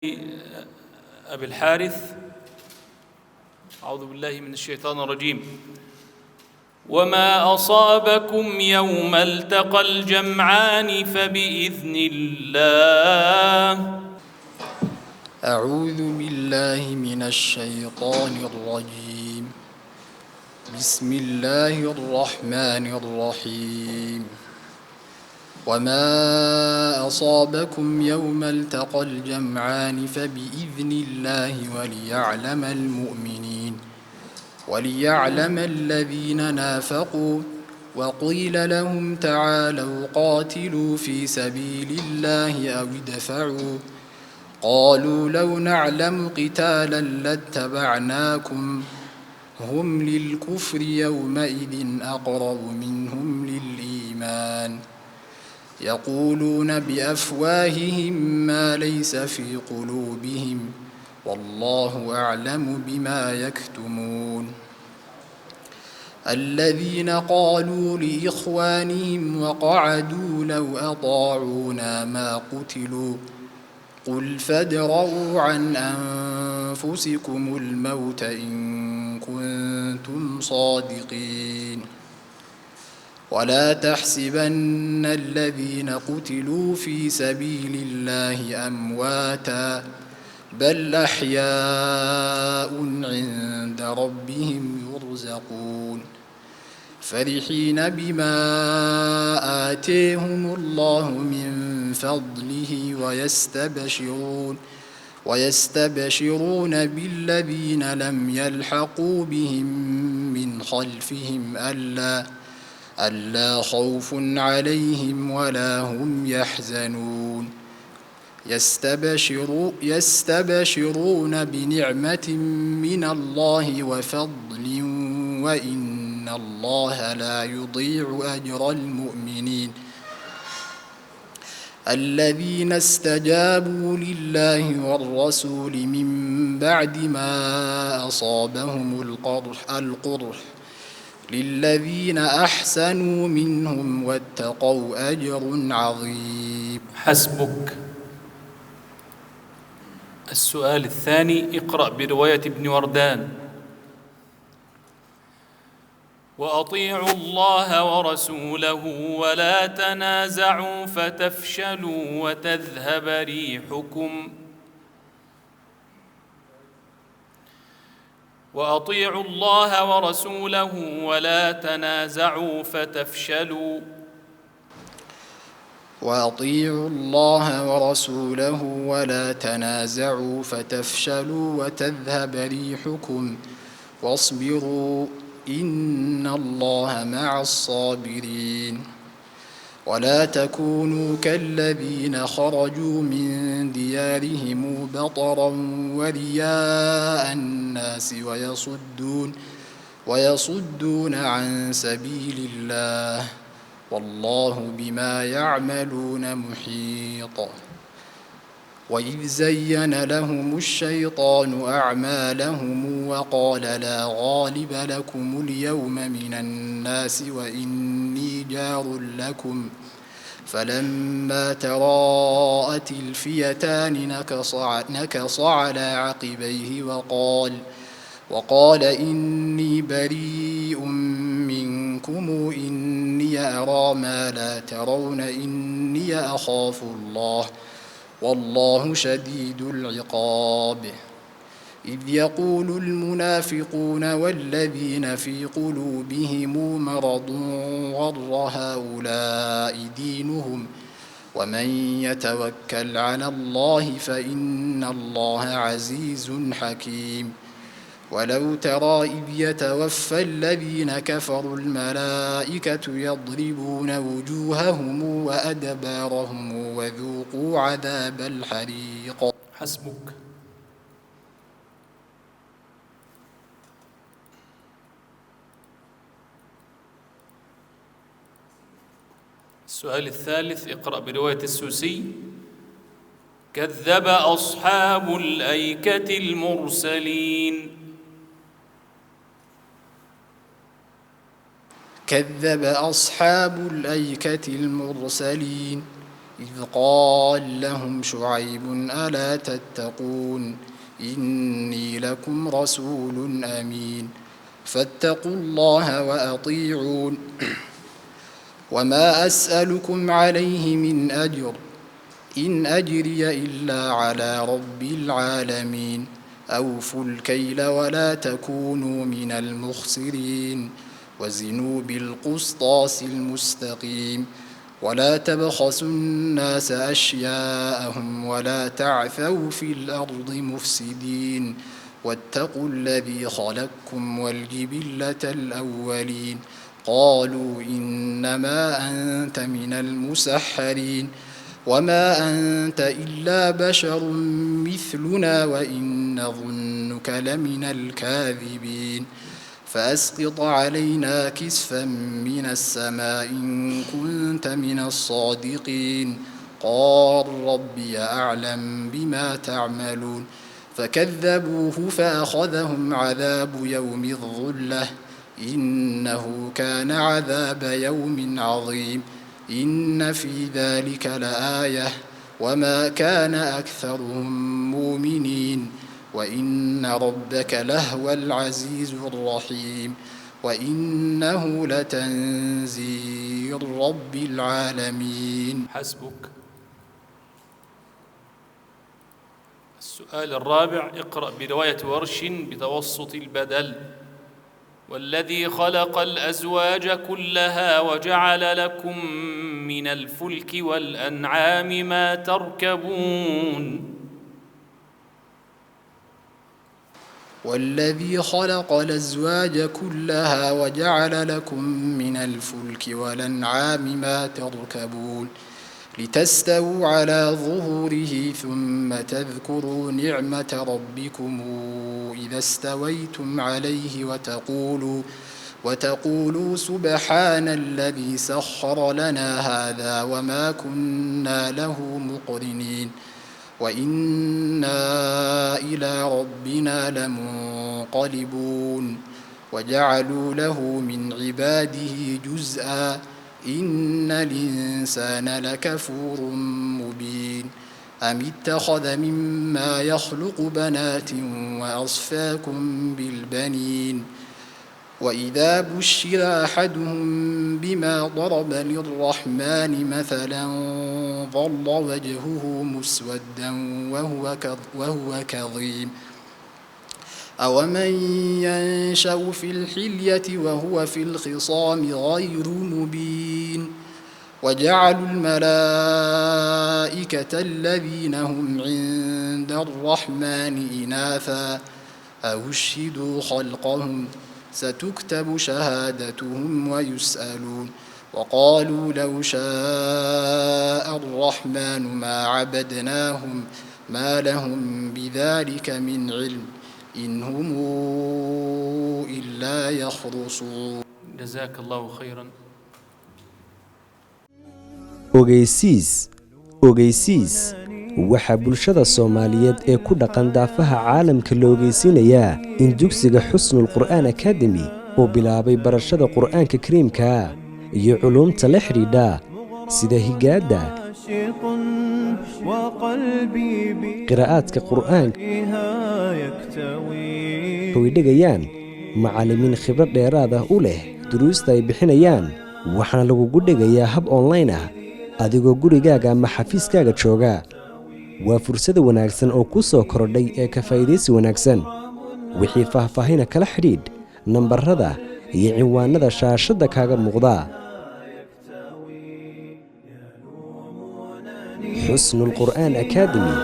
أبي الحارث. أعوذ بالله من الشيطان الرجيم. وما أصابكم يوم التقى الجمعان فبإذن الله. أعوذ بالله من الشيطان الرجيم. بسم الله الرحمن الرحيم. وما أصابكم يوم التقى الجمعان فبإذن الله وليعلم الذين نافقوا. وقيل لهم تعالوا قاتلوا في سبيل الله أو ادفعوا. قالوا لو نعلم قتالا لاتبعناكم هم للكفر يومئذ أقرب منهم للإيمان يقولون بأفواههم ما ليس في قلوبهم والله أعلم بما يكتمون. الذين قالوا لإخوانهم وقعدوا لو أطاعونا ما قتلوا قل فادرءوا عن أنفسكم الموت إن كنتم صادقين. ولا تحسبن الذين قتلوا في سبيل الله أمواتا بل أحياء عند ربهم يرزقون فرحين بما آتيهم الله من فضله ويستبشرون بالذين لم يلحقوا بهم من خلفهم ألا خوف عليهم ولا هم يحزنون يستبشرون بنعمة من الله وفضل وإن الله لا يضيع أجر المؤمنين. الذين استجابوا لله والرسول من بعد ما أصابهم القرح للذين أحسنوا منهم واتقوا أجر عظيم. حسبك. السؤال الثاني، اقرأ برواية ابن وردان. وأطيعوا الله ورسوله ولا تنازعوا فتفشلوا وتذهب ريحكم. وأطيعوا الله ورسوله ولا تنازعوا فتفشلوا. وأطيعوا الله ورسوله ولا تنازعوا فتفشلوا وتذهب ريحكم واصبروا إن الله مع الصابرين. ولا تكونوا كالذين خرجوا من ديارهم بطرا ورياء الناس ويصدون عن سبيل الله والله بما يعملون محيط. وإذ زين لهم الشيطان أعمالهم وقال لا غالب لكم اليوم من الناس وإني جار لكم فلما تراءت الفئتان نكص على عقبيه وقال إني بريء منكم إني أرى ما لا ترون إني أخاف الله والله شديد العقاب. إذ يقول المنافقون والذين في قلوبهم مرض غر هؤلاء دينهم ومن يتوكل على الله فإن الله عزيز حكيم. ولو ترى إذ يتوفى الذين كفروا الملائكة يضربون وجوههم وأدبارهم وذوقوا عذاب الحريق. حسبك. السؤال الثالث، اقرأ برواية السوسي. كذب أصحاب الأيكة المرسلين. كذب أصحاب الأيكة المرسلين إذ قال لهم شعيب ألا تتقون إني لكم رسول أمين فاتقوا الله وأطيعون وما أسألكم عليه من أجر إن أجري إلا على رب العالمين أوفوا الكيل ولا تكونوا من المخسرين وزنوا بالقسطاس المستقيم ولا تبخسوا الناس أشياءهم ولا تعثوا في الأرض مفسدين واتقوا الذي خلقكم والجبلة الأولين قالوا إنما أنت من المسحرين وما أنت إلا بشر مثلنا وإن نظنك لمن الكاذبين فأسقط علينا كسفا من السماء إن كنت من الصادقين قال ربي أعلم بما تعملون فكذبوه فأخذهم عذاب يوم الظلة إنه كان عذاب يوم عظيم إن في ذلك لآية وما كان أكثرهم مؤمنين وإن ربك لهو العزيز الرحيم وإنه لتنزيل رب العالمين. حسبك. السؤال الرابع: اقرأ برواية ورش بتوسط البدل. والذي خلق الأزواج كلها وجعل لكم من الفلك والأنعام ما تركبون. والذي خلق الأزواج كلها وجعل لكم من الفلك والأنعام ما تركبون لتستووا على ظهوره ثم تذكروا نعمة ربكم إذا استويتم عليه وتقولوا سبحان الذي سخر لنا هذا وما كنا له مقرنين وإنا إلى ربنا لمنقلبون وجعلوا له من عباده جزءا إن الإنسان لكفور مبين أم اتخذ مما يخلق بنات وأصفاكم بالبنين وإذا بشر أحدهم بما ضرب للرحمن مثلا ظل وجهه مسودا وهو كظيم أومن ينشأ في الحلية وهو في الخصام غير مبين وجعلوا الملائكة الذين هم عند الرحمن إناثا أشهدوا خلقهم ستكتب شهادتهم ويسألون وقالوا لو شاء الرحمن ما عبدناهم ما لهم بذلك من علم إن هم إلا يخرصون. جزاك الله خيرا. ogeysiis waxaa bulshada Soomaaliyeed ee ku dhaqan daafaha caalamka la ogeysiinayaa in dugsiga Xusnul Qur'aan Academy uu bilaabay barashada Qur'aanka Kariimka iyo culuumta la xiriidha sida higaada, qiraa'aadka Qur'aanka, way dhigayaan macallimiin khibrad dheeraad ah u leh duruusta ay bixinayaan waxaana lagugu dhigayaa hab online ah adigoo gurigaaga ama xafiiskaaga jooga. waa fursad wanaagsan oo ku soo korodhay ee ka faa'iideysi wanaagsan. wixii faahfaahin kala xidhiidh nambarada iyo cinwaanada shaashada kaaga muuqda. Xusnul Qur'aan Academy